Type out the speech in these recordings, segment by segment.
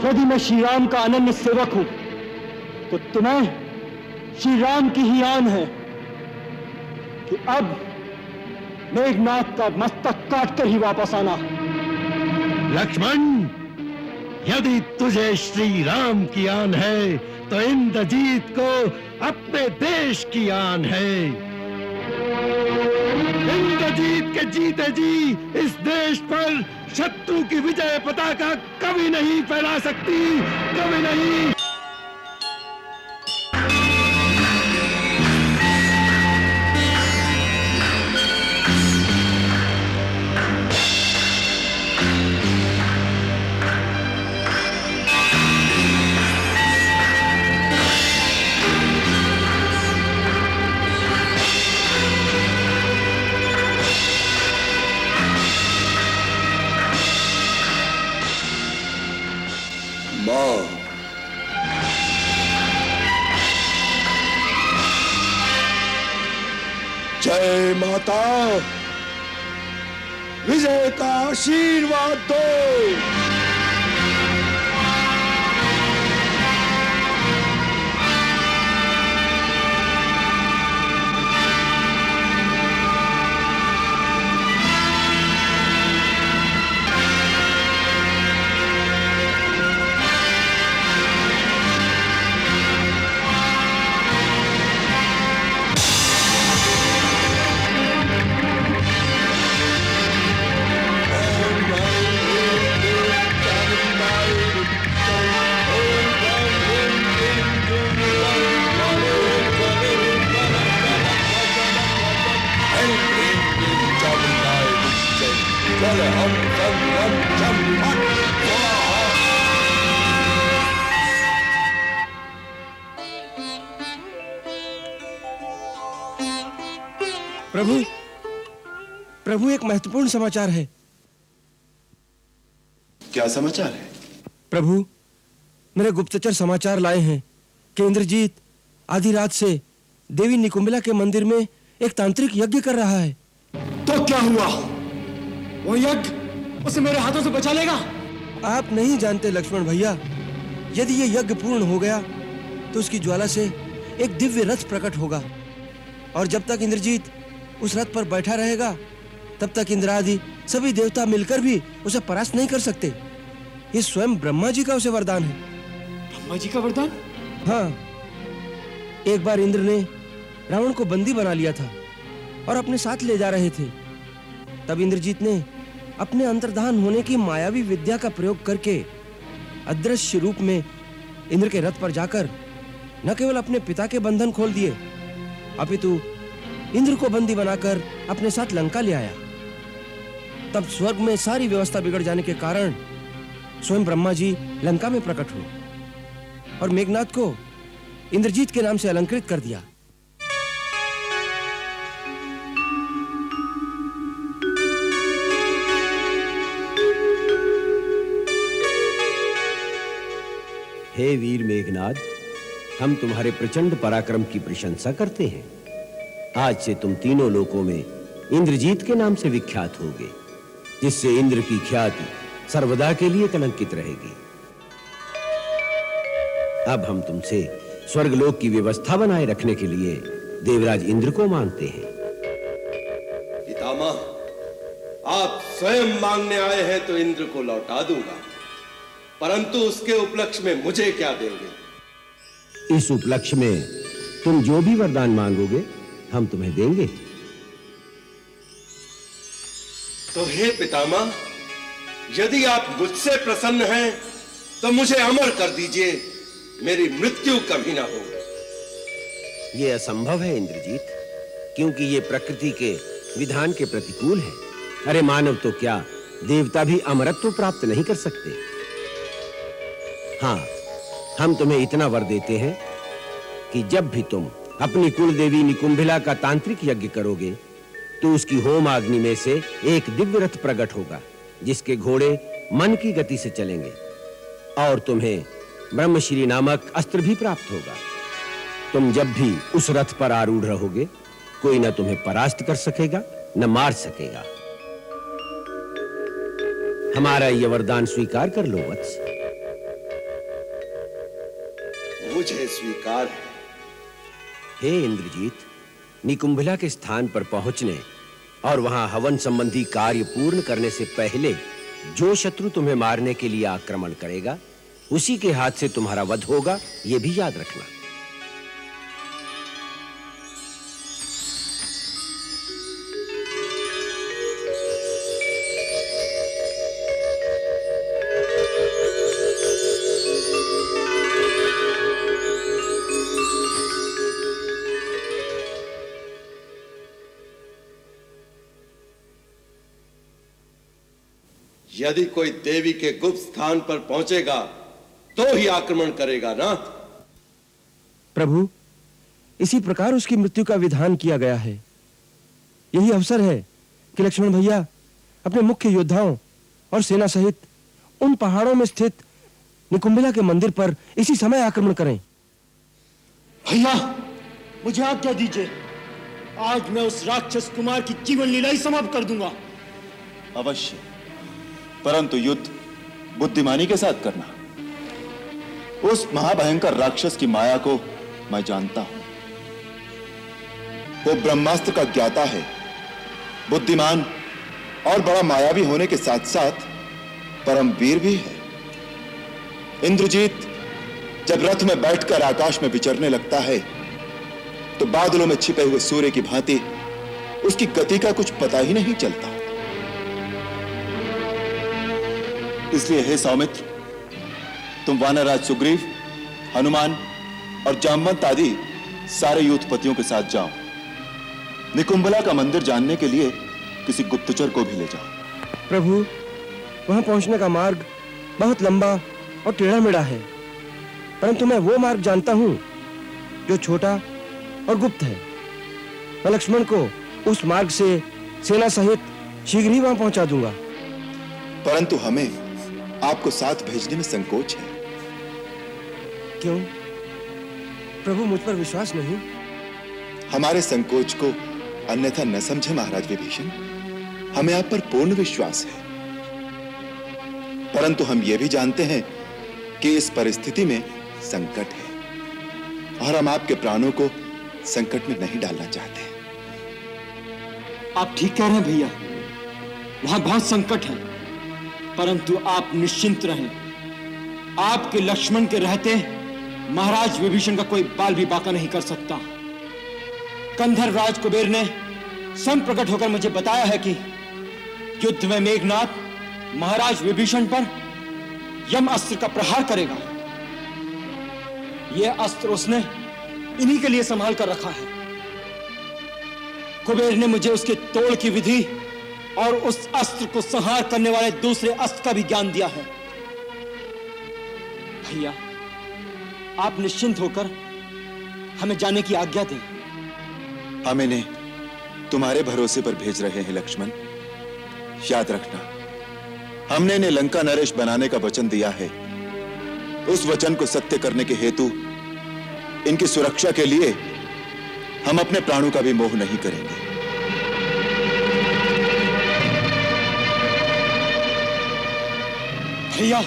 यदि मैं श्री राम का अनन्य सेवक हूं तो तुम्हें श्री राम की ही आन है कि अब मेघनाद का मस्तक काटकर ही वापस आना। लक्ष्मण, यदि तुझे श्री राम की आन है तो इंद्रजीत को अपने देश की आन है। इंद्रजीत के जीते जी इस देश पर शत्रु की विजय पताका कभी नहीं फहरा सकती, कभी नहीं। जय माता, विजय का आशीर्वाद दो। प्रभु, प्रभु, एक महत्वपूर्ण समाचार है। क्या समाचार है? प्रभु, मेरे गुप्तचर समाचार लाए हैं कि इंद्रजीत आधी रात से देवी निकुंबिला के मंदिर में एक तांत्रिक यज्ञ कर रहा है। तो क्या हुआ? वो यज्ञ उसे मेरे हाथों से बचा लेगा? आप नहीं जानते लक्ष्मण भैया, यदि ये यज्ञ पूर्ण हो गया तो उसकी ज्वाला से एक दिव्य रथ प्रकट होगा, और जब तक इंद्रजीत उस रथ पर बैठा रहेगा तब तक इंद्रादि सभी देवता मिलकर भी उसे परास्त नहीं कर सकते। ये स्वयं ब्रह्मा जी का उसे वरदान है। ब्रह्मा जी का वरदान? हाँ, एक बार इंद्र ने रावण को बंदी बना लिया था और अपने साथ ले जा रहे थे। तब इंद्रजीत ने अपने अंतर्धान होने की मायावी विद्या का प्रयोग करके अदृश्य रूप में इंद्र के रथ पर जाकर न केवल अपने पिता के बंधन खोल दिए, अपितु इंद्र को बंदी बनाकर अपने साथ लंका ले आया। तब स्वर्ग में सारी व्यवस्था बिगड़ जाने के कारण स्वयं ब्रह्मा जी लंका में प्रकट हुए और मेघनाद को इंद्रजीत के नाम से अलंकृत कर दिया। हे वीर मेघनाद, हम तुम्हारे प्रचंड पराक्रम की प्रशंसा करते हैं। आज से तुम तीनों लोकों में इंद्रजीत के नाम से विख्यात होगे, जिससे इंद्र की ख्याति सर्वदा के लिए कलंकित रहेगी। अब हम तुमसे स्वर्गलोक की व्यवस्था बनाए रखने के लिए देवराज इंद्र को मांगते हैं। पितामह, आप स्वयं मांगने आए हैं तो इंद्र को लौटा दूंगा, परंतु उसके उपलक्ष्य में मुझे क्या देंगे? इस उपलक्ष्य में तुम जो भी वरदान मांगोगे हम तुम्हें देंगे। तो हे पितामह, यदि आप मुझसे प्रसन्न हैं तो मुझे अमर कर दीजिए, मेरी मृत्यु कभी ना हो। यह असंभव है इंद्रजीत, क्योंकि यह प्रकृति के विधान के प्रतिकूल है। अरे मानव तो क्या, देवता भी अमरत्व प्राप्त नहीं कर सकते। हाँ, हम तुम्हें इतना वर देते हैं कि जब भी तुम अपनी कुल देवी निकुंभिला का तांत्रिक यज्ञ करोगे तो उसकी होम अग्नि में से एक दिव्य रथ प्रकट होगा, जिसके घोड़े मन की गति से चलेंगे, और तुम्हें ब्रह्मश्री नामक अस्त्र भी प्राप्त होगा। तुम जब भी उस रथ पर आरूढ़ रहोगे, कोई न तुम्हें परास्त कर सकेगा न मार सकेगा। हमारा ये वरदान स्वीकार कर लो वत्स। मुझे स्वीकार है। हे इंद्रजीत, निकुंभिला के स्थान पर पहुंचने और वहां हवन संबंधी कार्य पूर्ण करने से पहले जो शत्रु तुम्हें मारने के लिए आक्रमण करेगा, उसी के हाथ से तुम्हारा वध होगा, यह भी याद रखना। यदि कोई देवी के गुप्त स्थान पर पहुंचेगा तो ही आक्रमण करेगा ना? प्रभु, इसी प्रकार उसकी मृत्यु का विधान किया गया है। यही अवसर है कि लक्ष्मण भैया अपने मुख्य योद्धाओं और सेना सहित उन पहाड़ों में स्थित निकुंभिला के मंदिर पर इसी समय आक्रमण करें। भैया, मुझे आज्ञा दीजिए। आज मैं उस राक्षस कुमार की जीवन लीला ही समाप्त कर दूंगा। अवश्य, परंतु युद्ध बुद्धिमानी के साथ करना। उस महाभयंकर राक्षस की माया को मैं जानता हूं। वो ब्रह्मास्त्र का ज्ञाता है, बुद्धिमान और बड़ा मायावी होने के साथ साथ परम वीर भी है। इंद्रजीत जब रथ में बैठकर आकाश में विचरने लगता है तो बादलों में छिपे हुए सूर्य की भांति उसकी गति का कुछ पता ही नहीं चलता। इसलिए हे सौमित्र, तुम वानरराज सुग्रीव, हनुमान और जामवंत आदि सारे यूथपतियों के साथ जाओ। निकुंभिला का मंदिर जानने के लिए किसी गुप्तचर को भी ले जाओ। प्रभु, वहां पहुंचने का मार्ग बहुत लंबा और टेढ़ा मेढ़ा है, परंतु मैं वो मार्ग जानता हूं जो छोटा और गुप्त है। मैं लक्ष्मण को उस मार्ग से सेना सहित शीघ्र ही वहां पहुंचा दूंगा। परंतु हमें आपको साथ भेजने में संकोच है। क्यों प्रभु, मुझ पर विश्वास नहीं? हमारे संकोच को अन्यथा न समझे महाराज विभीषण, हमें आप पर पूर्ण विश्वास है। परंतु हम यह भी जानते हैं कि इस परिस्थिति में संकट है और हम आपके प्राणों को संकट में नहीं डालना चाहते। आप ठीक कह रहे हैं भैया, वहां बहुत संकट है, परंतु आप निश्चिंत रहें। आपके लक्ष्मण के रहते महाराज विभीषण का कोई बाल भी बांका नहीं कर सकता। कंधर्व राज कुबेर ने स्वयं प्रकट होकर मुझे बताया है कि युद्ध में मेघनाथ महाराज विभीषण पर यम अस्त्र का प्रहार करेगा। यह अस्त्र उसने इन्हीं के लिए संभाल कर रखा है। कुबेर ने मुझे उसके तोड़ की विधि और उस अस्त्र को संहार करने वाले दूसरे अस्त्र का भी ज्ञान दिया है। भैया, आप निश्चिंत होकर हमें जाने की आज्ञा दें। हम इन्हें तुम्हारे भरोसे पर भेज रहे हैं लक्ष्मण। याद रखना, हमने इन्हें लंका नरेश बनाने का वचन दिया है। उस वचन को सत्य करने के हेतु इनकी सुरक्षा के लिए हम अपने प्राणों का भी मोह नहीं करेंगे। भैया,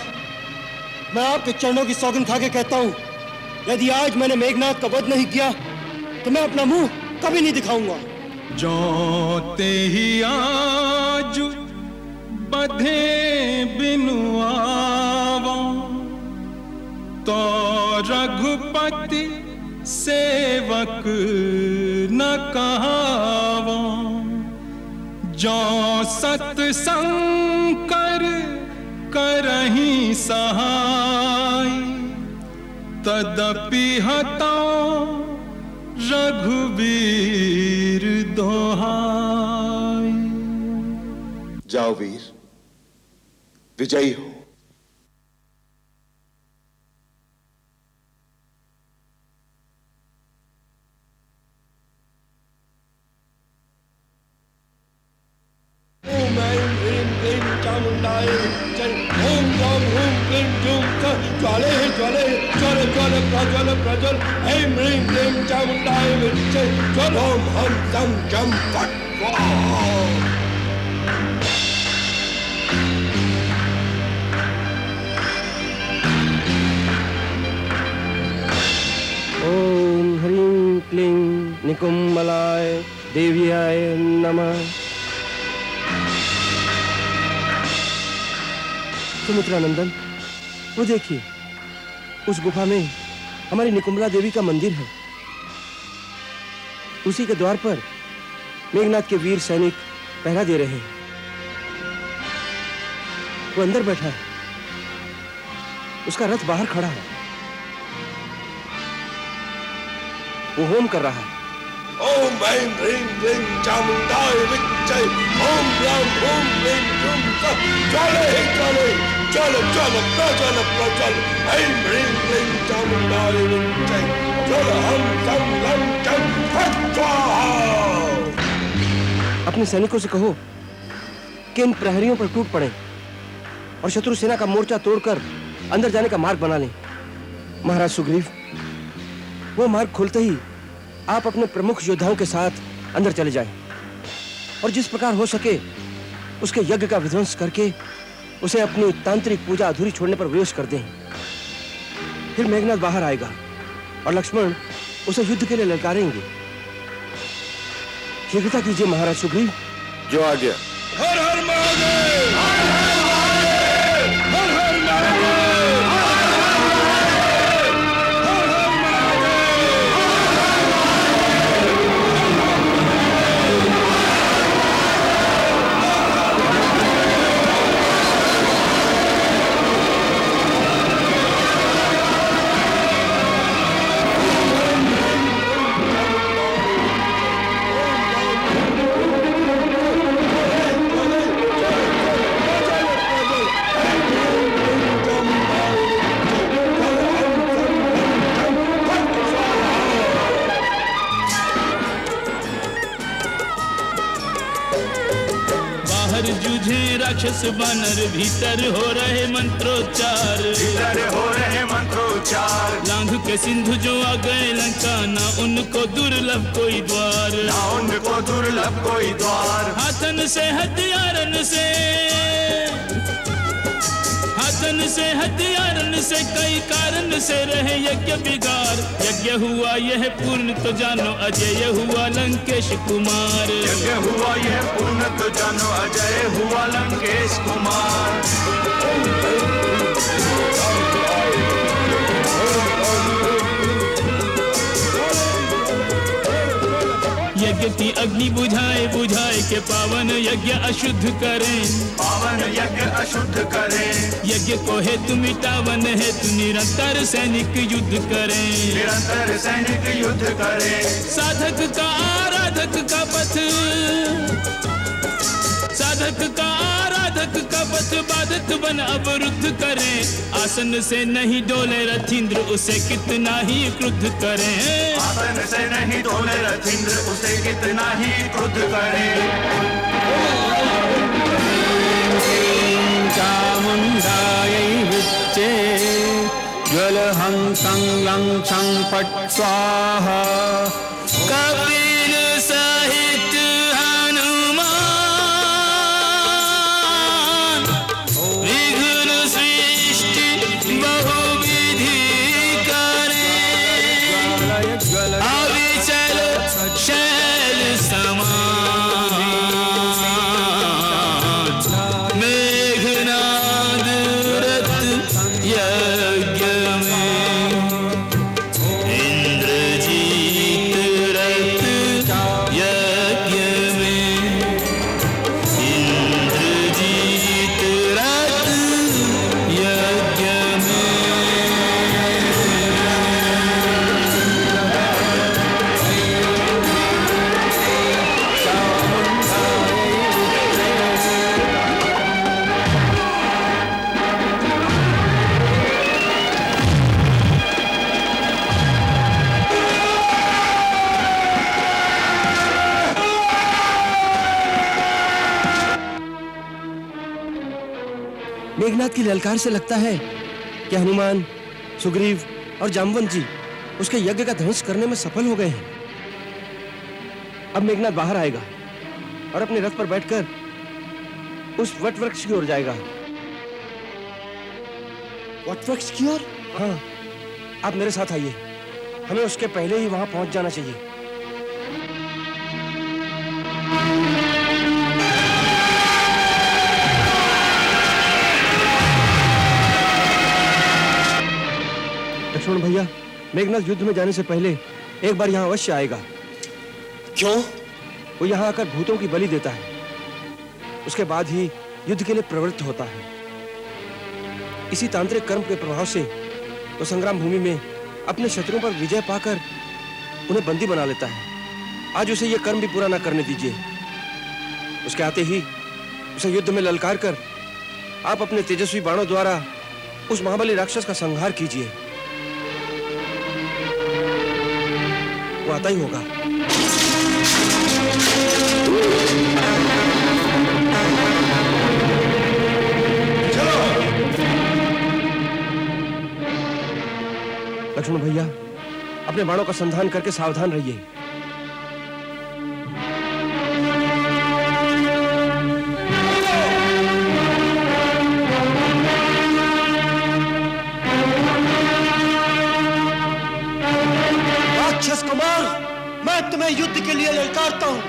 मैं आपके चरणों की सौगंध खा के कहता हूं, यदि आज मैंने मेघनाथ का वध नहीं किया तो मैं अपना मुंह कभी नहीं दिखाऊंगा। जोते ही आज बधे बिनु आवा, तो रघुपति सेवक न कहावा। जो सतसंकर करहि सहाय, तदपि हतां रघुवीर दोहाय। जाओ वीर, विजयी हो। ओम ऐं ह्रीं क्लीं चामुंडाय जय। ओम ज्वां ह्रूं क्लीं जूं च ज्वाले ज्वाले ज्वल ज्वल प्रज्वल प्रज्वल। ऐं ह्रीं क्लीं चामुंडाय जय। ज्वल ओम हं तं जं फट् स्वाहा। निकुंभलाय देव्याय नमः। सुमित्रा नंदन, वो देखिए, उस गुफा में हमारी निकुंभला देवी का मंदिर है। उसी के द्वार पर मेघनाथ के वीर सैनिक पहरा दे रहे हैं। वो अंदर बैठा है, उसका रथ बाहर खड़ा है, वो होम कर रहा है। ओम ऐं ह्रीं क्लीं चामुंडाय विच्चे ओम ब्रां ओम क्लीं क्लूं सः ज्वाले ज्वाले ज्वल ज्वल प्रज्वल प्रज्वल ऐं ह्रीं क्लीं चामुंडाय विच्चे ज्वल हम सं लं चं फट् स्वाहा। अपने सैनिकों से कहो कि इन प्रहरियों पर टूट पड़े और शत्रु सेना का मोर्चा तोड़कर अंदर जाने का मार्ग बना लें। महाराज सुग्रीव, वो मार्ग खुलते ही आप अपने प्रमुख योद्धाओं के साथ अंदर चले जाएं और जिस प्रकार हो सके उसके यज्ञ का विध्वंस करके उसे अपनी तांत्रिक पूजा अधूरी छोड़ने पर विवश कर दें। फिर मेघनाथ बाहर आएगा और लक्ष्मण उसे युद्ध के लिए ललकारेंगे। शीघ्रता कीजिए महाराज सुग्रीव। जो आ गया। हर हर महादेव, हर हर महादेव, हर हर महादेव, हर हर राक्षस बानर भीतर हो रहे मंत्रोच्चार, भीतर हो रहे मंत्रोच्चार। लांघ के सिंधु जो आ गए लंका, ना उनको दुर्लभ कोई द्वार, ना उनको दुर्लभ कोई द्वार। हाथन से हथियारन से, हाथन से हथियारन से कई कारण से रहे यज्ञ बिगाड़। यज्ञ हुआ यह पूर्ण तो जानो, अजय हुआ लंकेश कुमार। यज्ञ हुआ यह पूर्ण तो जानो, अजय हुआ लंकेश कुमार। यज्ञ की अग्नि बुझाए बुझाए के पावन यज्ञ अशुद्ध करें, पावन यज्ञ अशुद्ध करें। यज्ञ को हेतु मिटावन हेतु निरंतर सैनिक युद्ध करें, निरंतर सैनिक युद्ध करें। साधक का आराधक का पथ, साधक का आराधक का पथ बाधक बन अवरुद्ध करें। आसन से नहीं डोले रथींद्र उसे कितना ही क्रुद्ध करें, आसन से नहीं डोले रथींद्र उसे कितना ही क्रुद्ध करें। चामुंडायै विच्चे ज्वलहं संलं संपट स्वाहा। कपिल सहित हनुमान विघ्न सृष्टि बहुविधि करें, अविचल शैल समान मेघनाद रथ यज्ञ में। इंद्रजीत रथ यज्ञ में, इंद्रजीत रथ यज्ञ में। मेघनाथ की ललकार से लगता है कि हनुमान, सुग्रीव और जामवंत जी उसके यज्ञ का ध्वंस करने में सफल हो गए हैं। अब मेघनाथ बाहर आएगा और अपने रथ पर बैठकर उस वट वृक्ष की ओर जाएगा। वट वृक्ष की ओर? हाँ, आप मेरे साथ आइए, हमें उसके पहले ही वहां पहुंच जाना चाहिए। लक्ष्मण भैया, मेघनाथ युद्ध में जाने से पहले एक बार यहाँ अवश्य आएगा। क्यों? वो यहाँ आकर भूतों की बलि देता है, उसके बाद ही युद्ध के लिए प्रवृत्त होता है। इसी तांत्रिक कर्म के प्रभाव से वो संग्राम भूमि में अपने शत्रुओं पर विजय पाकर उन्हें बंदी बना लेता है। आज उसे यह कर्म भी पूरा न करने दीजिए। उसके आते ही उसे युद्ध में ललकार कर आप अपने तेजस्वी बाणों द्वारा उस महाबली राक्षस का संहार कीजिए। वो आता ही होगा। लक्ष्मण भैया, अपने बाणों का संधान करके सावधान रहिए। राक्षस कुमार, मैं तुम्हें युद्ध के लिए ललकारता हूं।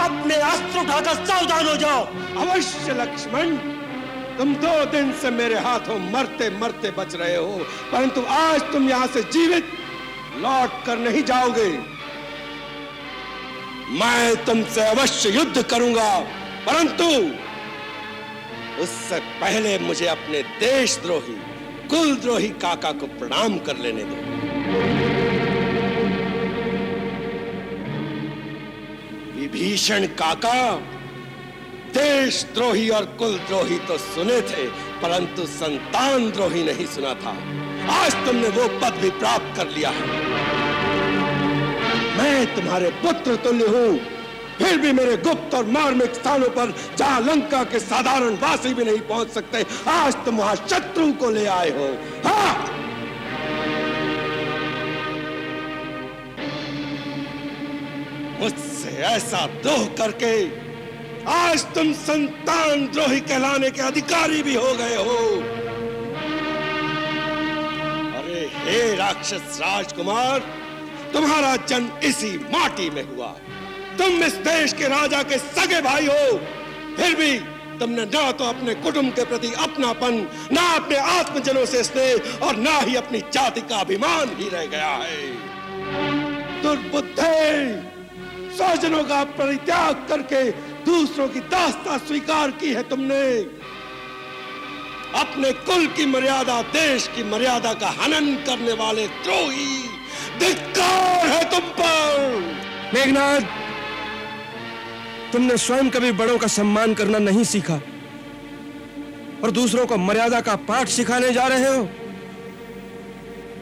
अपने अस्त्र उठाकर सावधान हो जाओ। अवश्य लक्ष्मण, तुम 2 दिन से मेरे हाथों मरते मरते बच रहे हो, परंतु आज तुम यहां से जीवित लौट कर नहीं जाओगे। मैं तुमसे अवश्य युद्ध करूंगा, परंतु उससे पहले मुझे अपने देशद्रोही, कुलद्रोही काका को प्रणाम कर लेने दो। विभीषण काका, देशद्रोही और कुलद्रोही तो सुने थे, परंतु संतान द्रोही नहीं सुना था। आज तुमने वो पद भी प्राप्त कर लिया है। मैं तुम्हारे पुत्र तुल्य हूं, फिर भी मेरे गुप्त और मार्मिक स्थानों पर जहां लंका के साधारण वासी भी नहीं पहुंच सकते, आज तुम वहां शत्रु को ले आए हो। हाँ, मुझसे ऐसा द्रोह करके आज तुम संतान द्रोही कहलाने के अधिकारी भी हो गए हो। अरे हे राक्षस राजकुमार, तुम्हारा जन्म इसी माटी में हुआ। तुम इस देश के राजा के सगे भाई हो, फिर भी तुमने ना तो अपने कुटुंब के प्रति अपनापन, ना अपने आत्मजनों से स्नेह और ना ही अपनी जाति का अभिमान ही रह गया है। दुर्बुद्धे, स्वजनों का परित्याग करके दूसरों की दास्ता स्वीकार की है तुमने। अपने कुल की मर्यादा, देश की मर्यादा का हनन करने वाले द्रोही, धिक्कार है तुम पर। मेघनाथ, तुमने स्वयं कभी बड़ों का सम्मान करना नहीं सीखा और दूसरों को मर्यादा का पाठ सिखाने जा रहे हो।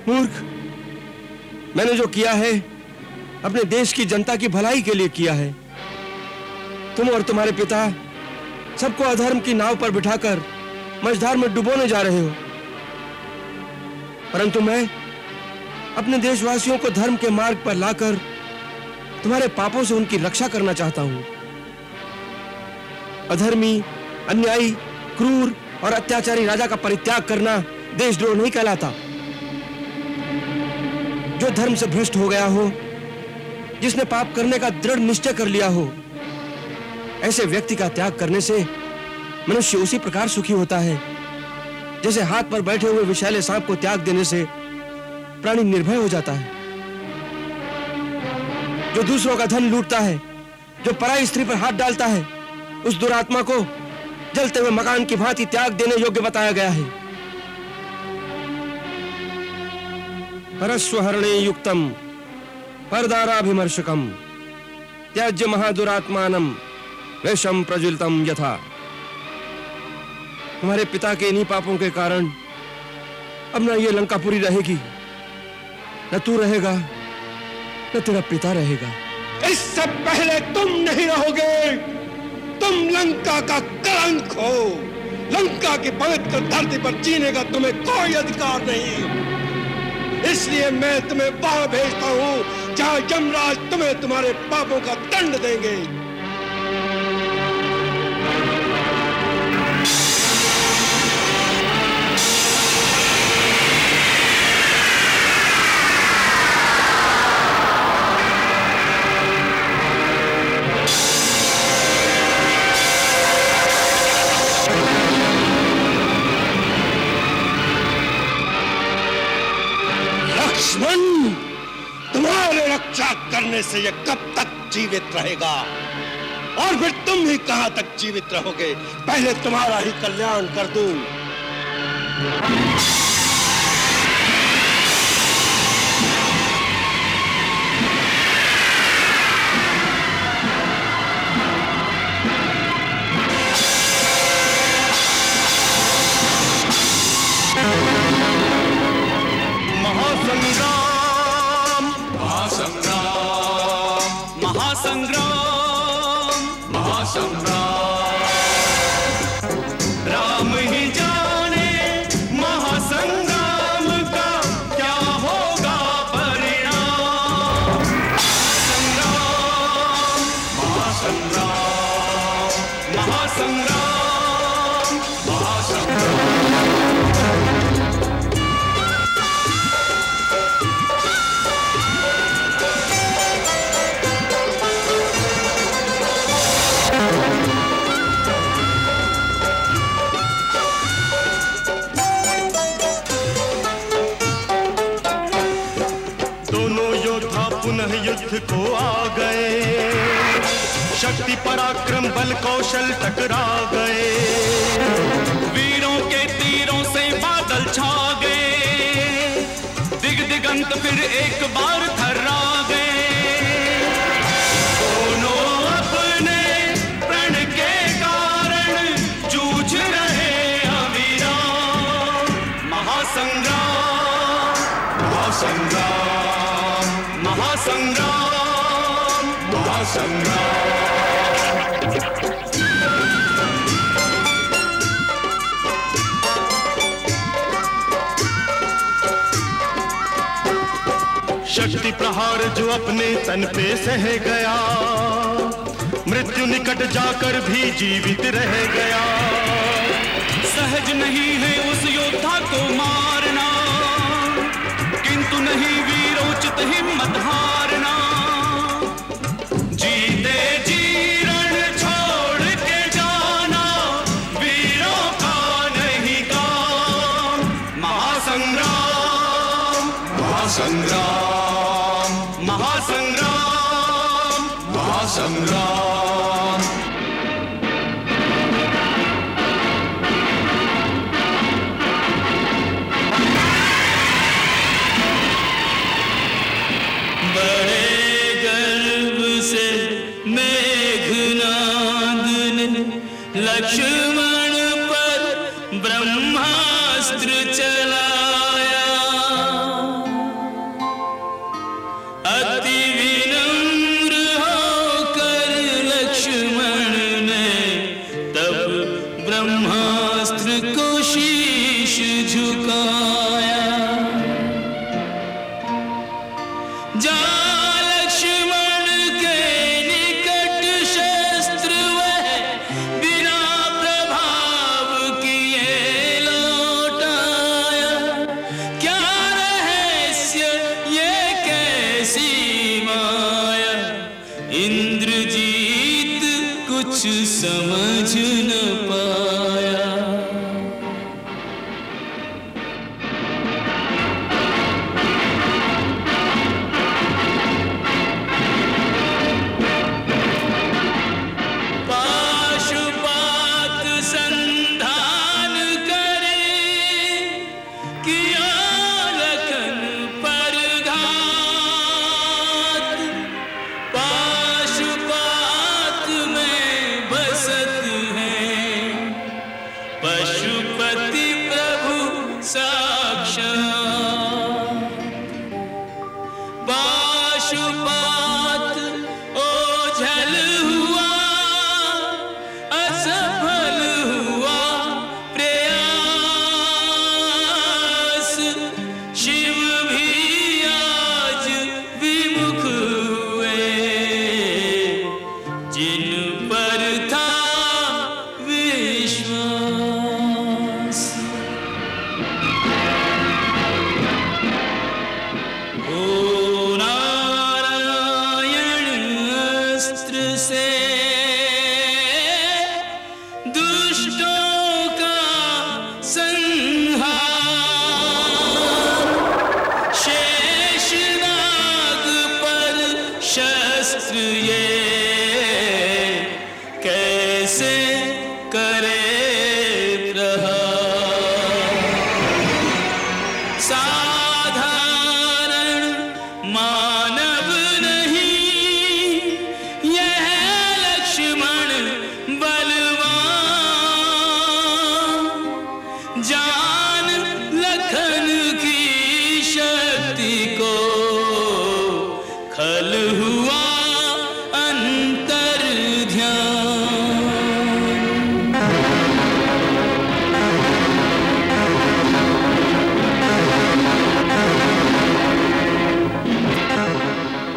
मूर्ख, मैंने जो किया है अपने देश की जनता की भलाई के लिए किया है। तुम और तुम्हारे पिता सबको अधर्म की नाव पर बिठाकर मझधार में डुबोने जा रहे हो, परंतु मैं अपने देशवासियों को धर्म के मार्ग पर लाकर तुम्हारे पापों से उनकी रक्षा करना चाहता हूं। अधर्मी, अन्यायी, क्रूर और अत्याचारी राजा का परित्याग करना देशद्रोह नहीं कहलाता। जो धर्म से भ्रष्ट हो गया हो, जिसने पाप करने का दृढ़ निश्चय कर लिया हो, ऐसे व्यक्ति का त्याग करने से मनुष्य उसी प्रकार सुखी होता है जैसे हाथ पर बैठे हुए विषैले सांप को त्याग देने से प्राणी निर्भय हो जाता है। जो दूसरों का धन लूटता है, जो पराई स्त्री पर हाथ डालता है, उस दुरात्मा को जलते हुए मकान की भांति त्याग देने योग्य बताया गया है। परस्वहरणे युक्तम परदाराभिमर्शकम त्याज्य महादुरात्मानम वेशम प्रज्वलितम यथा। तुम्हारे पिता के इन्हीं पापों के कारण अब न ये लंकापुरी रहेगी, न तू रहेगा, न तेरा पिता रहेगा। इससे पहले तुम नहीं रहोगे। तुम लंका का कलंक हो। लंका की पवित्र धरती पर जीने का तुम्हें कोई अधिकार नहीं। इसलिए मैं तुम्हें वहां भेजता हूं जहां यमराज तुम्हें तुम्हारे पापों का दंड देंगे। लक्ष्मण, तुम्हारे रक्षा करने से यह कब तक जीवित रहेगा और फिर तुम ही कहां तक जीवित रहोगे? पहले तुम्हारा ही कल्याण कर दूं। महासंग्राम, महासंग्राम, महासंग्राम, महासंग्राम। राम ही जाने महासंग्राम का क्या होगा परिणाम। संग्राम, महासंग्राम, महासंग्राम, महासंग्राम। पुनः युद्ध को आ गए, शक्ति पराक्रम बल कौशल टकरा गए। वीरों के तीरों से बादल छा गए, दिगंत फिर एक बार थर्रा गए। दोनों अपने प्रण के कारण जूझ रहे अविराम। महासंग्राम, महासंग्राम, महासंग्राम, महासंग्राम। शक्ति प्रहार जो अपने तन पे सह गया, मृत्यु निकट जाकर भी जीवित रह गया। सहज नहीं है उस योद्धा को मारना, किंतु नहीं वीरोचित हिम्मत हारना। जीते जी रण छोड़ के जाना, वीरों का नहीं काम। महासंग्राम, महासंग्राम, महासंग्राम, महासंग्राम। लक्ष्मण पर ब्रह्मास्त्र चलाया, अति विनम्र होकर लक्ष्मण ने तब ब्रह्मास्त्र को शीश झुकाया। लक्ष्मण के निकट शस्त्र वह बिना प्रभाव किए लौटाया। क्या रहस्य ये कैसी माया, इंद्रजीत कुछ समझ न पाया। पशुपति प्रभु साक्षात, पाशुपात ओझल हुआ, असफल हुआ प्रयास। शिव भी आज विमुख हुए, जिन पर था विश्वास। जान लखन की शक्ति को खल हुआ अंतर ध्यान।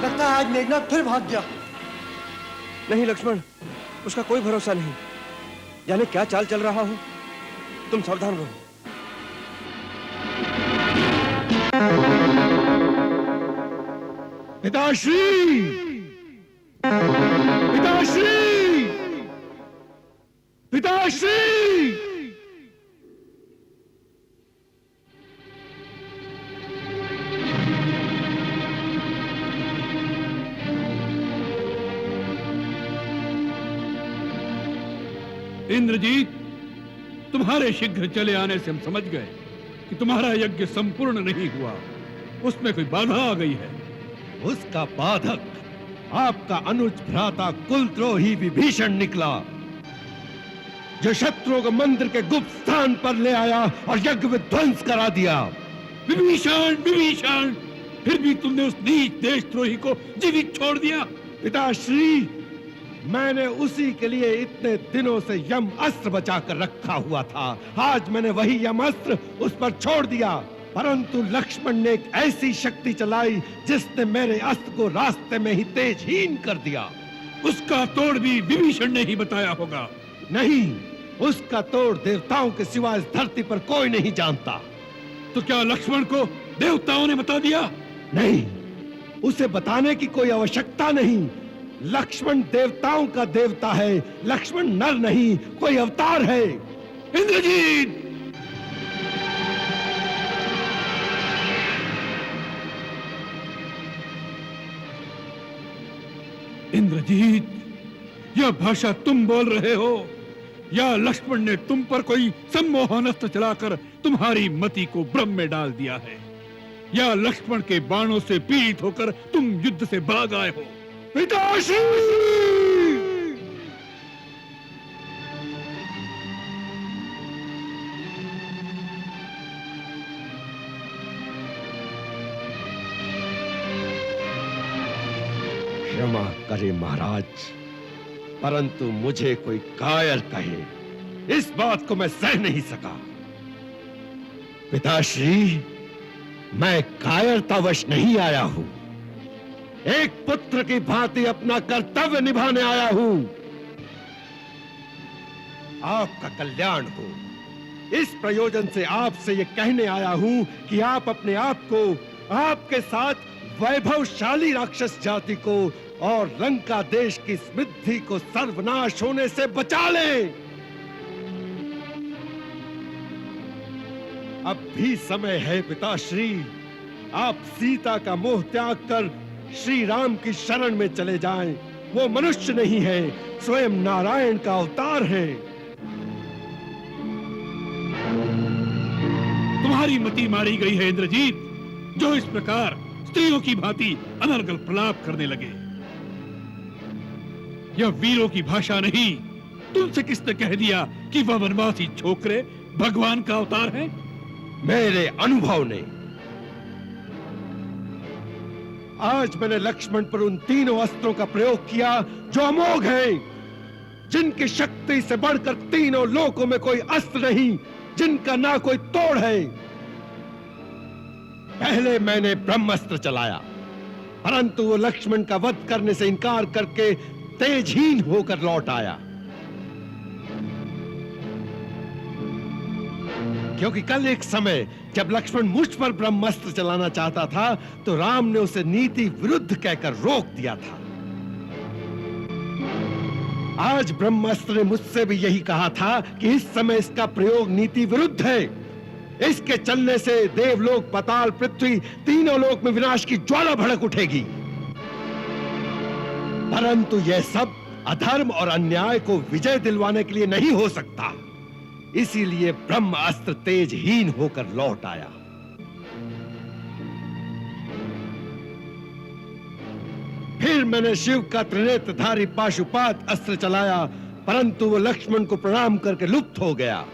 लगता है आज मेघनाथ फिर भाग गया। नहीं लक्ष्मण, उसका कोई भरोसा नहीं। जाने क्या चाल चल रहा हो। तुम सावधान रहो। पिताश्री! पिताश्री! पिताश्री! इंद्रजीत, तुम्हारे शीघ्र चले आने से हम समझ गए कि तुम्हारा यज्ञ संपूर्ण नहीं हुआ, उसमें कोई बाधा आ गई है। उसका बाधक आपका अनुज भ्राता कुलद्रोही विभीषण निकला, जो शत्रुओं को मंदिर के गुप्त स्थान पर ले आया और यज्ञ विध्वंस करा दिया। विभीषण, विभीषण, फिर भी तुमने उस नीच देशद्रोही को जीवित छोड़ दिया। पिताश्री, मैंने उसी के लिए इतने दिनों से यम अस्त्र बचाकर रखा हुआ था। आज मैंने वही यम अस्त्र उस पर छोड़ दिया, परंतु लक्ष्मण ने एक ऐसी शक्ति चलाई जिसने मेरे अस्त्र को रास्ते में ही तेजहीन कर दिया। उसका तोड़ भी विभीषण ने ही बताया होगा। नहीं, उसका तोड़ देवताओं के सिवा इस धरती पर कोई नहीं जानता। तो क्या लक्ष्मण को देवताओं ने बता दिया? नहीं, उसे बताने की कोई आवश्यकता नहीं। लक्ष्मण देवताओं का देवता है। लक्ष्मण नर नहीं, कोई अवतार है। इंद्रजीत! इंद्रजीत, यह भाषा तुम बोल रहे हो या लक्ष्मण ने तुम पर कोई सम्मोहन अस्त्र चलाकर तुम्हारी मति को भ्रम में डाल दिया है, या लक्ष्मण के बाणों से पीड़ित होकर तुम युद्ध से भाग आए हो? पिताश्री! क्षमा करे महाराज, परंतु मुझे कोई कायर कहे, इस बात को मैं सह नहीं सका। पिताश्री, मैं कायरतावश नहीं आया हूं, एक पुत्र की भांति अपना कर्तव्य निभाने आया हूं। आपका कल्याण हो, इस प्रयोजन से आपसे यह कहने आया हूं कि आप अपने आप को, आपके साथ वैभवशाली राक्षस जाति को और लंका देश की समृद्धि को सर्वनाश होने से बचा लें। अब भी समय है पिताश्री, आप सीता का मोह त्याग कर श्री राम की शरण में चले जाएं। वो मनुष्य नहीं है, स्वयं नारायण का अवतार है। तुम्हारी मति मारी गई है इंद्रजीत, जो इस प्रकार स्त्रियों की भांति अनर्गल प्रलाप करने लगे। यह वीरों की भाषा नहीं। तुमसे किसने कह दिया कि वह वनवासी छोकरे भगवान का अवतार है? मेरे अनुभव ने। आज मैंने लक्ष्मण पर उन तीनों अस्त्रों का प्रयोग किया जो अमोघ हैं, जिनकी शक्ति से बढ़कर तीनों लोकों में कोई अस्त्र नहीं, जिनका ना कोई तोड़ है। पहले मैंने ब्रह्मास्त्र चलाया, परंतु वो लक्ष्मण का वध करने से इनकार करके तेजहीन होकर लौट आया। क्योंकि कल एक समय जब लक्ष्मण मुझ पर ब्रह्मास्त्र चलाना चाहता था, तो राम ने उसे नीति विरुद्ध कहकर रोक दिया था। आज ब्रह्मास्त्र ने मुझसे भी यही कहा था कि इस समय इसका प्रयोग नीति विरुद्ध है। इसके चलने से देवलोक, पाताल, पृथ्वी, तीनों लोक में विनाश की ज्वाला भड़क उठेगी। परंतु यह सब अधर्म और अन्याय को विजय दिलवाने के लिए नहीं हो सकता। इसीलिए ब्रह्मास्त्र तेजहीन होकर लौट आया। फिर मैंने शिव का त्रिनेत्रधारी पाशुपात अस्त्र चलाया, परंतु वो लक्ष्मण को प्रणाम करके लुप्त हो गया।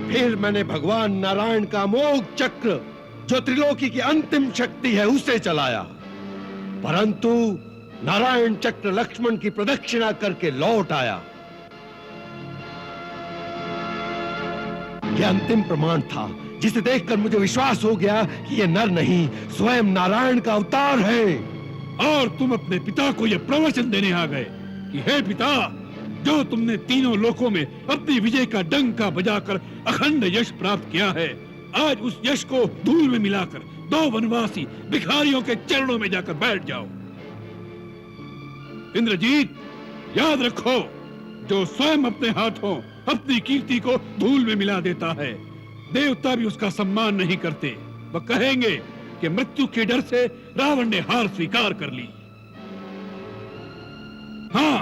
फिर मैंने भगवान नारायण का अमोघ चक्र, जो त्रिलोकी की अंतिम शक्ति है, उसे चलाया, परंतु नारायण चक्र लक्ष्मण की प्रदक्षिणा करके लौट आया। यह अंतिम प्रमाण था, जिसे देखकर मुझे विश्वास हो गया कि यह नर नहीं, स्वयं नारायण का अवतार है। और तुम अपने पिता को यह प्रवचन देने आ गए कि हे पिता, जो तुमने तीनों लोकों में अपनी विजय का डंका बजाकर अखंड यश प्राप्त किया है, आज उस यश को धूल में मिलाकर 2 वनवासी भिखारियों के चरणों में जाकर बैठ जाओ। इंद्रजीत, याद रखो, जो स्वयं अपने हाथों अपनी कीर्ति को धूल में मिला देता है, देवता भी उसका सम्मान नहीं करते। वह कहेंगे कि मृत्यु के डर से रावण ने हार स्वीकार कर ली। हाँ,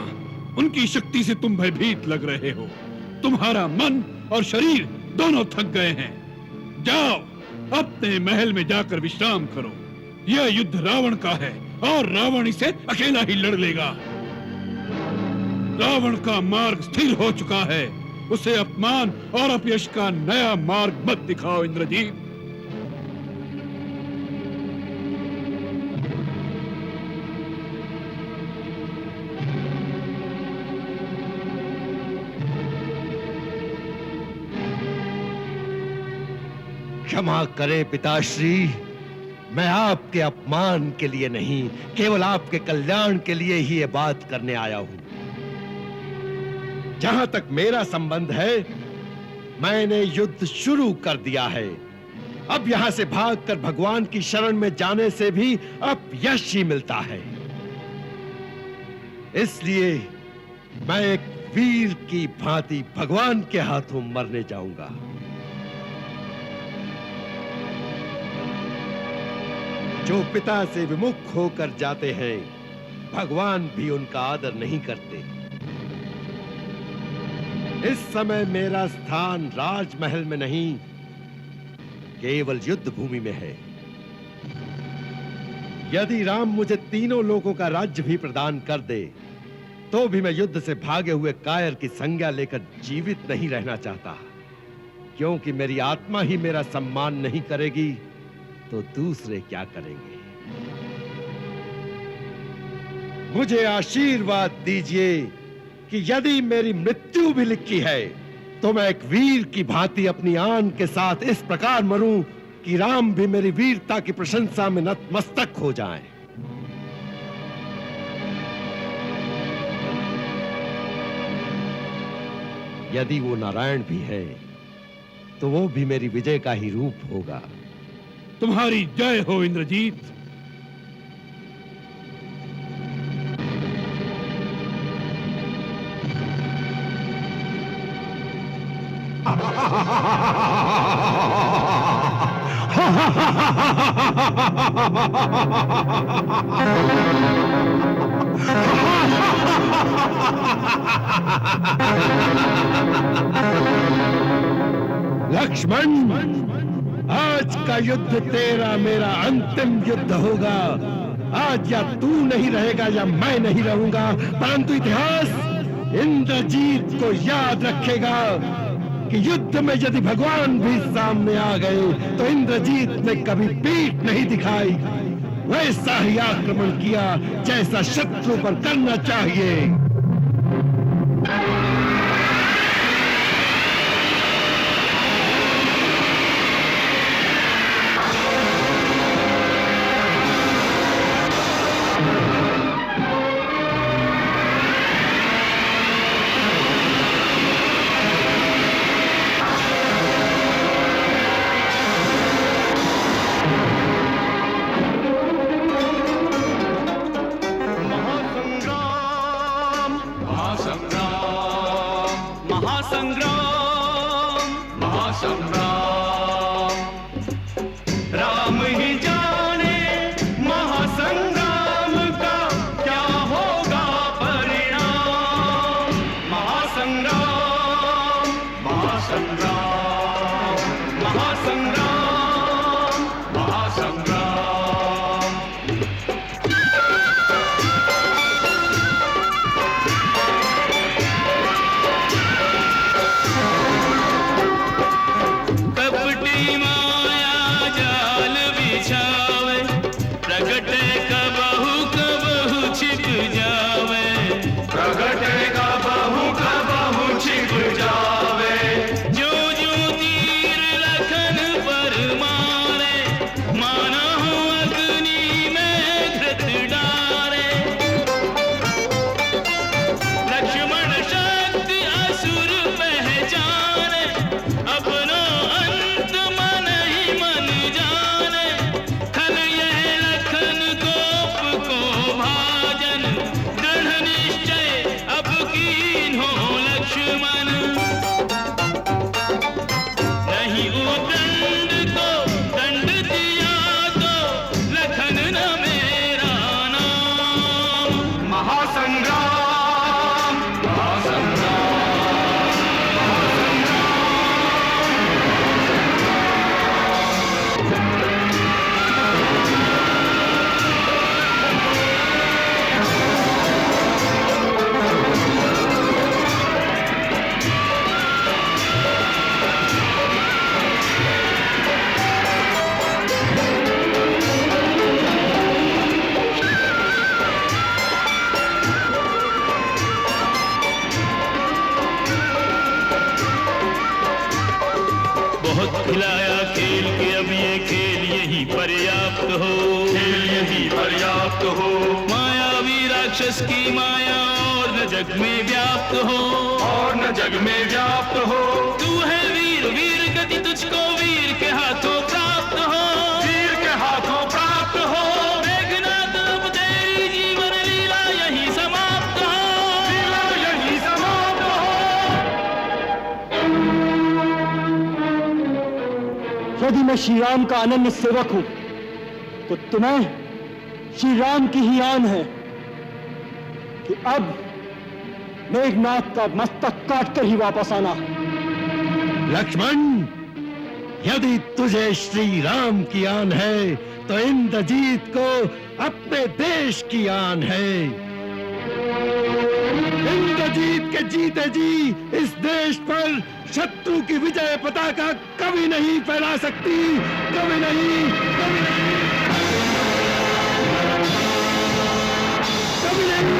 उनकी शक्ति से तुम भयभीत लग रहे हो। तुम्हारा मन और शरीर दोनों थक गए हैं। जाओ, अपने महल में जाकर विश्राम करो। यह युद्ध रावण का है और रावण इसे अकेला ही लड़ लेगा। रावण का मार्ग स्थिर हो चुका है, उसे अपमान और अपयश का नया मार्ग मत दिखाओ इंद्रजीत। क्षमा करें पिताश्री, मैं आपके अपमान के लिए नहीं, केवल आपके कल्याण के लिए ही ये बात करने आया हूं। जहां तक मेरा संबंध है, मैंने युद्ध शुरू कर दिया है। अब यहां से भागकर भगवान की शरण में जाने से भी अपयश ही मिलता है। इसलिए मैं एक वीर की भांति भगवान के हाथों मरने जाऊंगा। जो पिता से विमुख होकर जाते हैं, भगवान भी उनका आदर नहीं करते। इस समय मेरा स्थान राजमहल में नहीं, केवल युद्ध भूमि में है। यदि राम मुझे तीनों लोगों का राज्य भी प्रदान कर दे, तो भी मैं युद्ध से भागे हुए कायर की संज्ञा लेकर जीवित नहीं रहना चाहता, क्योंकि मेरी आत्मा ही मेरा सम्मान नहीं करेगी तो दूसरे क्या करेंगे। मुझे आशीर्वाद दीजिए कि यदि मेरी मृत्यु भी लिखी है, तो मैं एक वीर की भांति अपनी आन के साथ इस प्रकार मरूं कि राम भी मेरी वीरता की प्रशंसा में नतमस्तक हो जाएं। यदि वो नारायण भी है, तो वो भी मेरी विजय का ही रूप होगा। तुम्हारी जय हो इंद्रजीत। लक्ष्मण, आज का युद्ध तेरा मेरा अंतिम युद्ध होगा। आज या तू नहीं रहेगा या मैं नहीं रहूंगा, परंतु इतिहास इंद्रजीत को याद रखेगा कि युद्ध में यदि भगवान भी सामने आ गए तो इंद्रजीत ने कभी पीठ नहीं दिखाई, वैसा ही आक्रमण किया जैसा शत्रु पर करना चाहिए। बहुत खिलाया खेल के, अब ये खेल यही पर्याप्त हो, खेल यही पर्याप्त हो। मायावी राक्षस की माया और न जग में व्याप्त हो, और न जग में व्याप्त हो। तू है वीर, वीर गति तुझको वीर के हाथों प्राप्त हो, वीर के हाथों प्राप्त हो। मेघनाथ अब तेरी जीवन लीला यही समाप्त हो, लीला यही समाप्त हो। यदि मैं श्री राम का अनन्य सेवक हूं तो तुम्हें श्री राम की ही आन है कि अब मेघनाथ का मस्तक काटकर ही वापस आना। लक्ष्मण, यदि तुझे श्री राम की आन है तो इंद्रजीत को अपने देश की आन है। इंद्रजीत के जीते जी इस देश पर शत्रु की विजय पताका कभी नहीं फहरा सकती, कभी नहीं, कभी नहीं, कभी नहीं,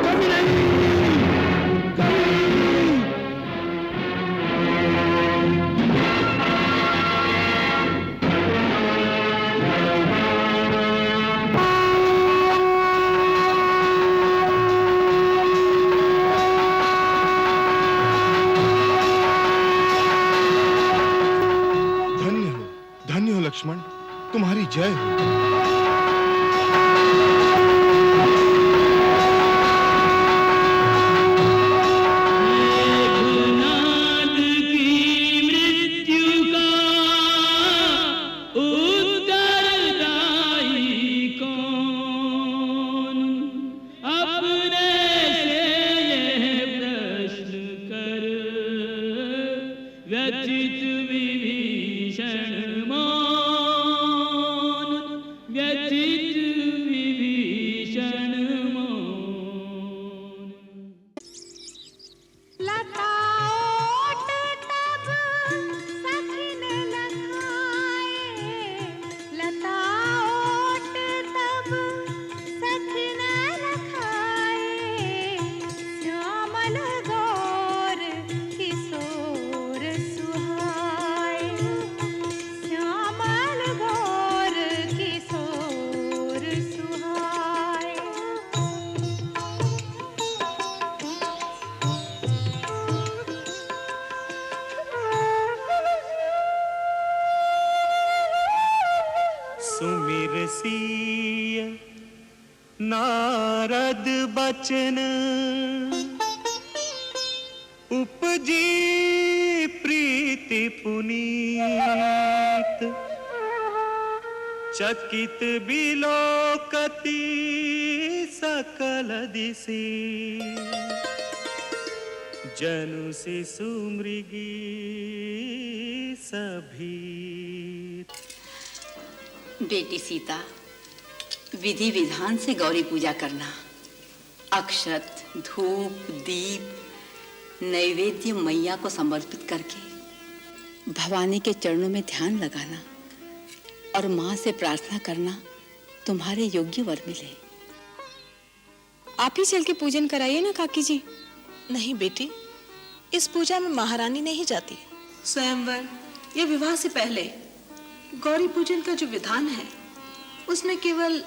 कभी नहीं, कभी नहीं। धन्य हो लक्ष्मण, तुम्हारी जय हो। मेघनाद की मृत्यु का उत्तरदायी कौन, अपने से ये प्रश्न कर व्यथित विभीषण मौन, व्यथित विभीषण मौन। लताओट तब सखिन लखाए, लताओट तब सखिन लखाए, श्यामल गौर किशोर सुहाए, श्यामल गौर किशोर सुहाए। सुमिर सिय नारद बचन, उपजी प्रीति पुनीत, चकित बिलोकति सकल दिशि, जनु शिशु मृगी सभी। बेटी सीता, विधि विधान से गौरी पूजा करना, अक्षत, धूप, दीप, नैवेद्य मैया को समर्पित करके भवानी के चरणों में ध्यान लगाना और माँ से प्रार्थना करना तुम्हारे योग्य वर मिले। आप ही चल के पूजन कराइए ना काकी जी। नहीं बेटी, इस पूजा में महारानी नहीं जाती। स्वयंवर या विवाह से पहले गौरी पूजन का जो विधान है उसमें केवल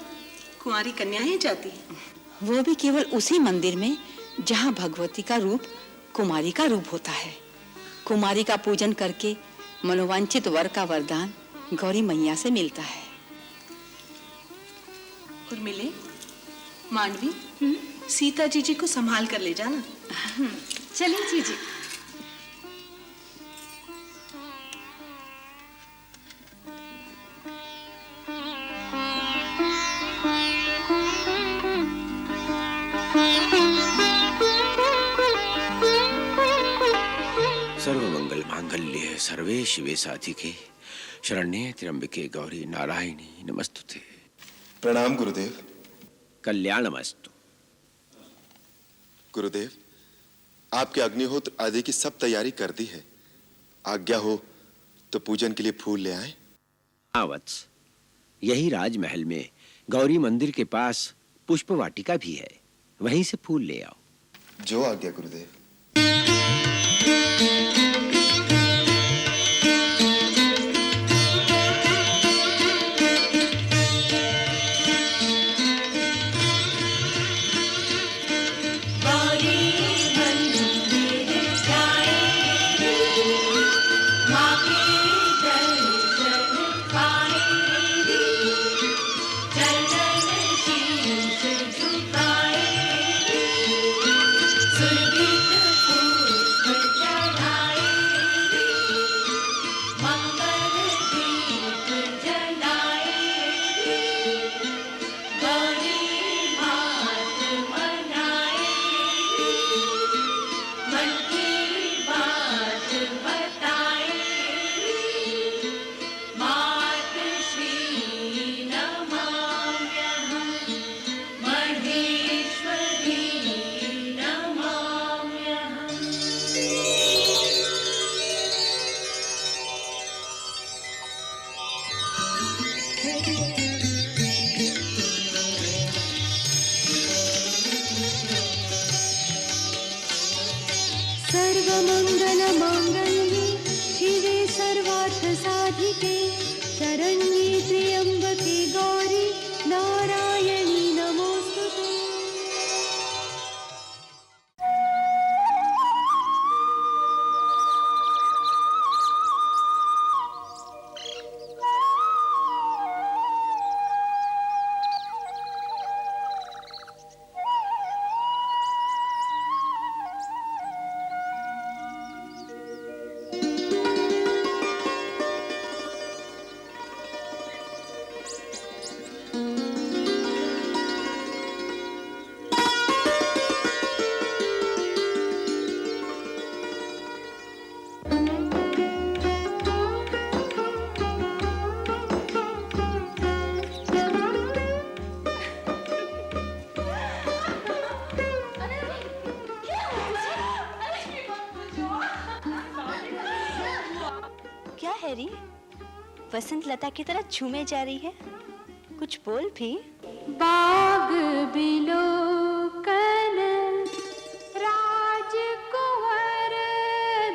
कुंवारी कन्या ही जाती है। वो भी केवल उसी मंदिर में जहाँ भगवती का रूप कुमारी का रूप होता है। कुमारी का पूजन करके मनोवांछित वर का वरदान गौरी मैया से मिलता है। और मिले मांडवी, सीता जी को संभाल कर ले जाना। चलिए जीजी। सर्वमंगल मांगल्ये सर्वे शिवे साधिके शरण्ये त्र्यंबके गौरी नारायणी नमस्तुते। प्रणाम गुरुदेव। कल्याणमस्तु। गुरुदेव, आपके अग्निहोत्र आदि की सब तैयारी कर दी है। आज्ञा हो तो पूजन के लिए फूल ले आए। हाँ वत्स, यही राजमहल में गौरी मंदिर के पास पुष्प वाटिका भी है, वहीं से फूल ले आओ। जो आज्ञा गुरुदेव। सर्वमङ्गलमाङ्गल्ये शिवे सर्वार्थसाधिके शरण्ये त्र्यम्बके गौरी नारायणी नमोस्तुते। क्या हैरी, वसंत लता की तरह झूमे जा रही है? कुछ बोल भी। बाग बिलोकन राजकुंवर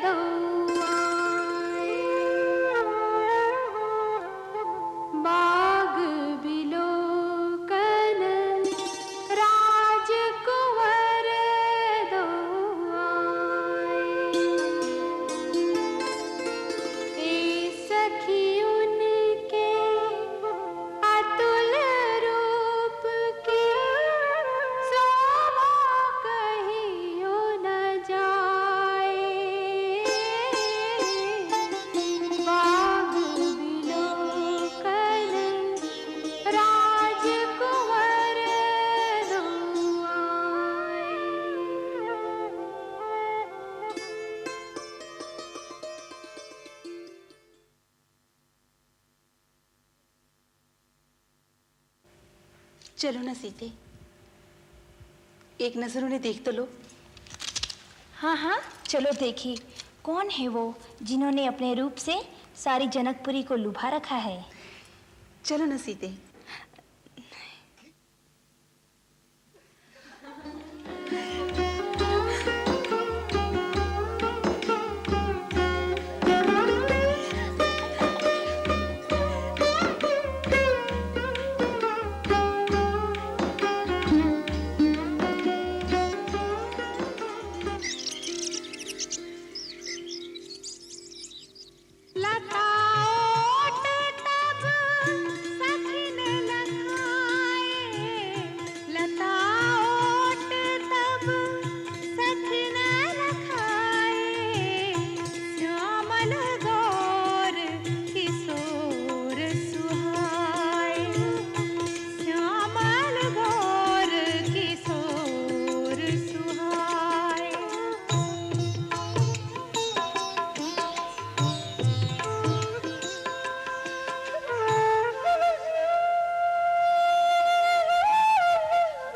दौआए। बाग बिलोकन राजकुंवर दौआए। ए सखी उनके अतुल रूप की शोभा कहियो न जाए। बाग बिलोकन राजकुंवर दौआए। चलो ना सीते, एक नजर उन्हें देख तो लो। हाँ हाँ चलो देखिए, कौन है वो जिन्होंने अपने रूप से सारी जनकपुरी को लुभा रखा है। चलो ना सीते। लता ओट तब सखी ने लखाए। लता ओट तब सखी ने लखाए। श्यामल गौर किशोर सुहाए। श्यामल गौर किशोर सुहाए।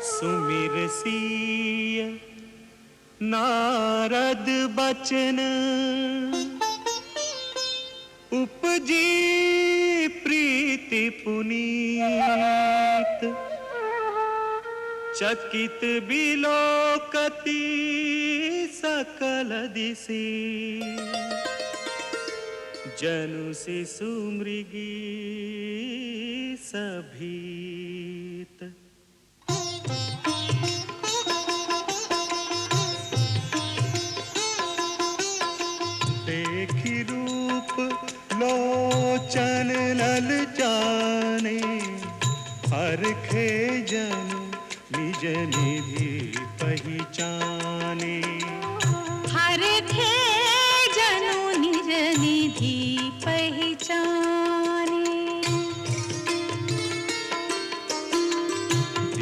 सुमिर सिय नारद बचन उपजी प्रीति पुनीत। चकित बिलोकति सकल दिशि जनु शिशु मृगी सभीत। देखी रूप लोचन लल जाने हरखे जनु निज निधि पहचाने। हर थे जनु निज निधि पहचाने।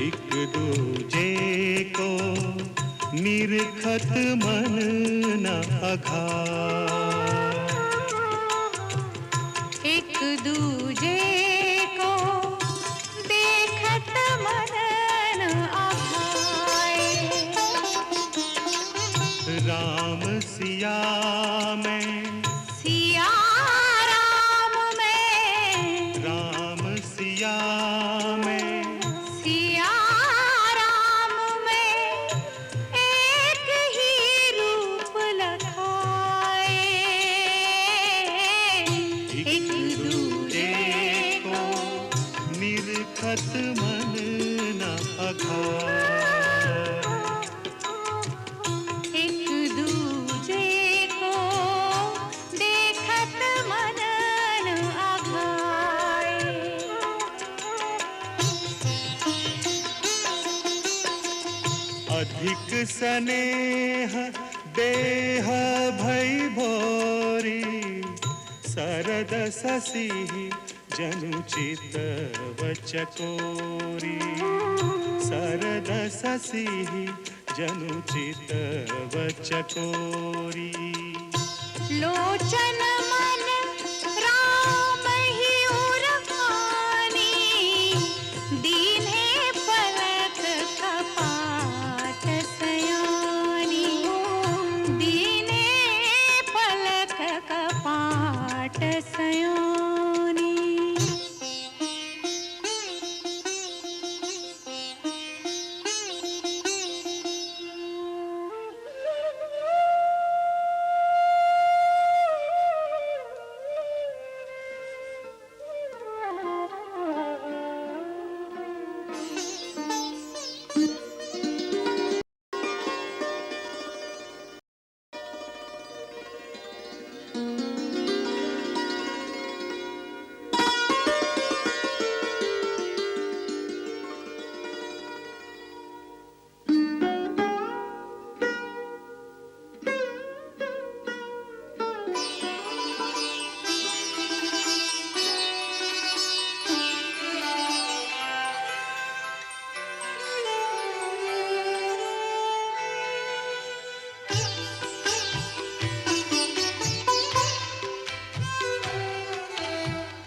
एक दूजे को निरखत मन न अघाए। एक दूजे को देखत मन न आभाए। राम सिया में सिया राम में। राम सिया में सिया राम में एक ही रूप लग स्नेह देह भई भोरी सरद ससी जनुचित वचकोरी सरद ससी जनुचित वचकोरी लोचन मन राम ही उरखानी दीन्हे पलक कपाट सयानी दीन्हे पलक कपाट सयानी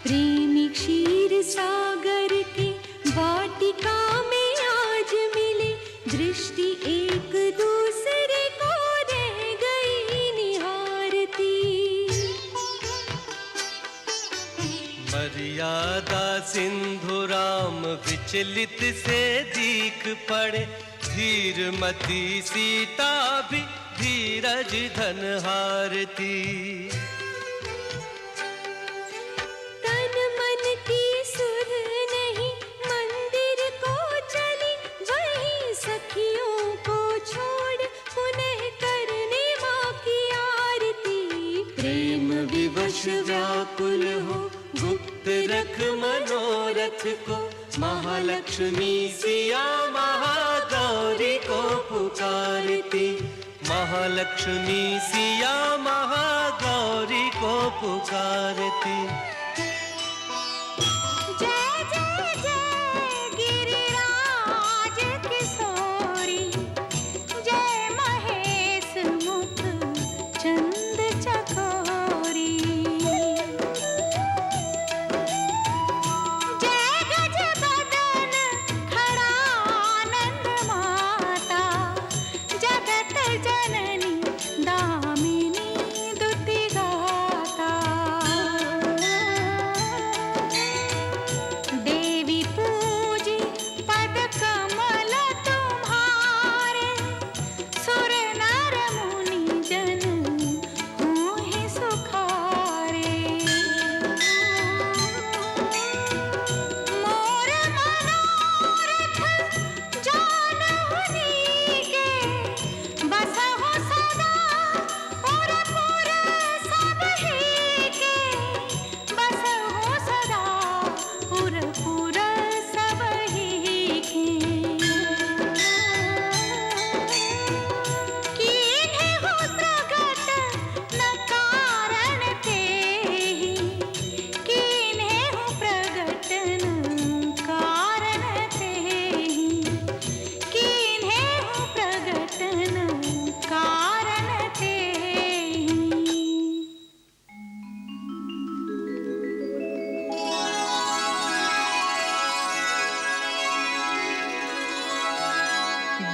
प्रेमी क्षीर सागर के वाटिका में आज मिले दृष्टि एक दूसरे को रह गई निहारती मर्यादा सिंधु राम विचलित से दीख पड़े धीरमती सीता भी धीरज धन हारती विवश व्याकुल हो गुप्त रख मनोरथ को महालक्ष्मी सिया महागौरी को पुकारती महालक्ष्मी सिया महागौरी को पुकारती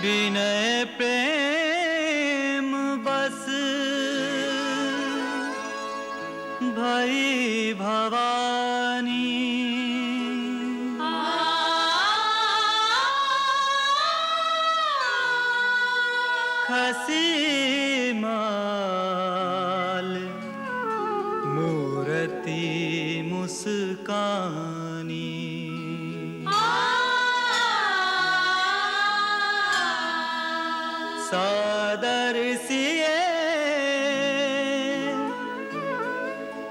विनय प्रेम बस भई भवानी खसी माल मूर्ति मुस्कानी सादर सिए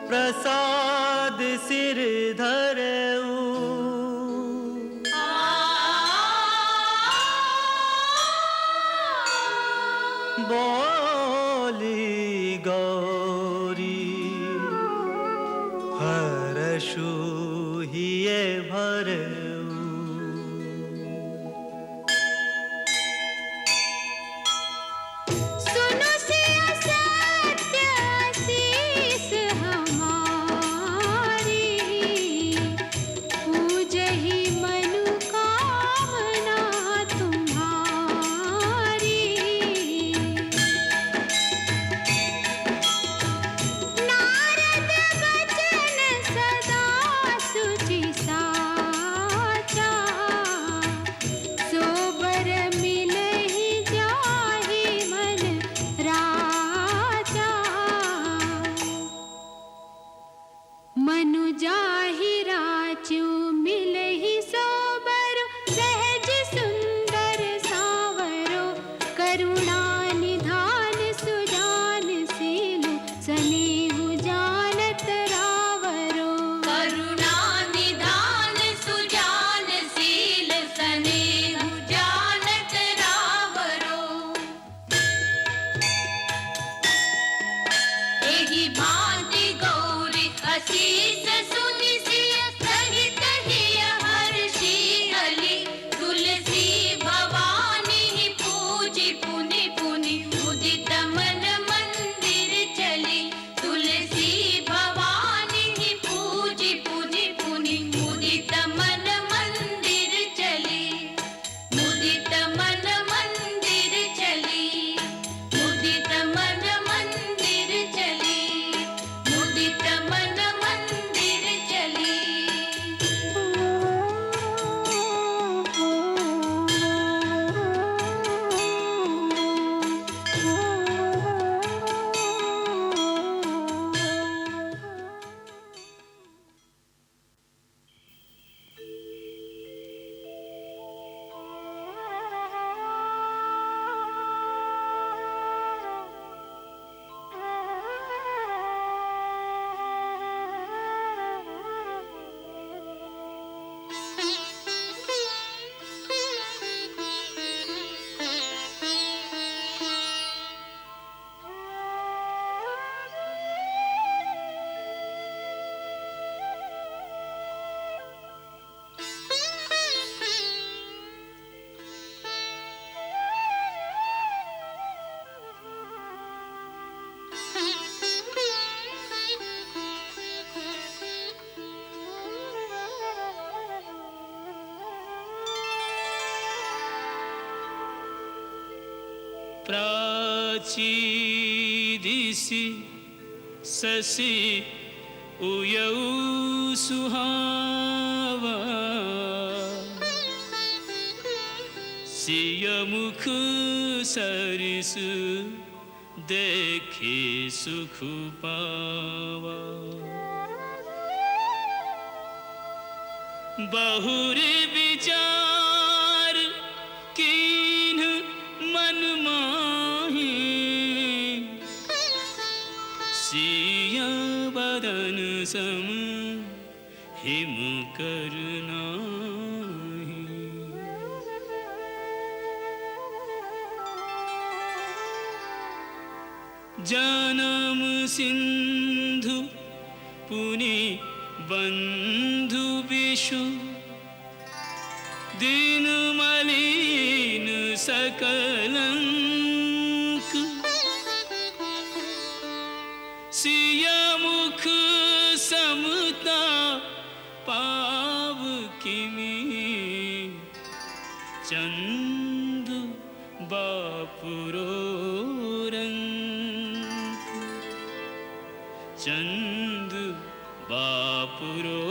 प्रसाद सिर धरऊ कछु हिये भरऊ। सुनो से असत्य आशीष हमारी, पूजहि मनोकामना तुम्हारी। नारद बचन सदा सुचि साचा, सोबर मिलहि जाहि मन राजा। मनु जाहि राजू मिलहि सोबरो, सहज सुंदर सावरो। करुणा निधान सुजान सीलु, सनेहु जानत रावरो। करुणा निधान सुजान सील, सनेहु जानत रावरो। एहि भांति गौरी असीस सुनि सिय, सहित हिय हर्षि हलि। तुलसी भवानी पूजि पुनि पुनि, उदित मन मंदिर चली। तुलसी भवानी पूजि पुनि पुनि, उदित मन मंदिर चली। मुदित मन मंदिर चली, मुदित मन मंदिर चली, मुदित मन मंदिर चली। प्राची दिशि शशि उयऊ सुहावा, सिय मुख सरिस देखे सुख पावा। बहुरी विचार कीन मन माही, सिया बदन सम हिम करनाही। जन्म सिंधु पुनि बंधु विषु, दिन मलिन सकलंक। सिया मुख समता पाव किमी, चंद बापुरो रंक। चंद बापुरो